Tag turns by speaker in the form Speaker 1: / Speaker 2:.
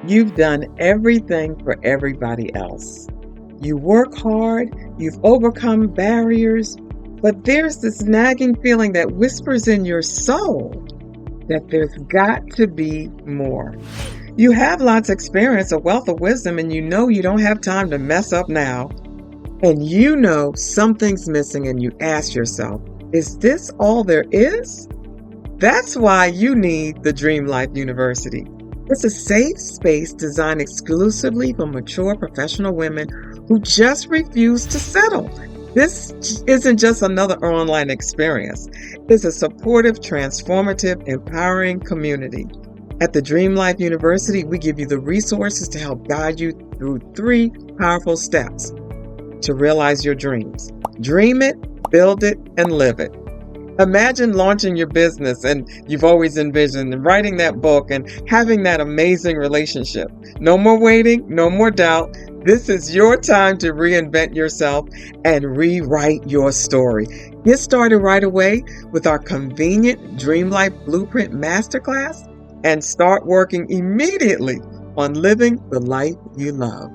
Speaker 1: You've done everything for everybody else. You work hard, you've overcome barriers, but there's this nagging feeling that whispers in your soul that there's got to be more. You have lots of experience, a wealth of wisdom, and you know you don't have time to mess up now. And you know something's missing, and you ask yourself, is this all there is? That's why you need the Dream Life University. It's a safe space designed exclusively for mature professional women who just refuse to settle. This isn't just another online experience. It's a supportive, transformative, empowering community. At the Dream Life University, we give you the resources to help guide you through 3 powerful steps to realize your dreams. Dream it, build it, and live it. Imagine launching your business and you've always envisioned and writing that book and having that amazing relationship. No more waiting, no more doubt. This is your time to reinvent yourself and rewrite your story. Get started right away with our convenient Dream Life Blueprint Masterclass and start working immediately on living the life you love.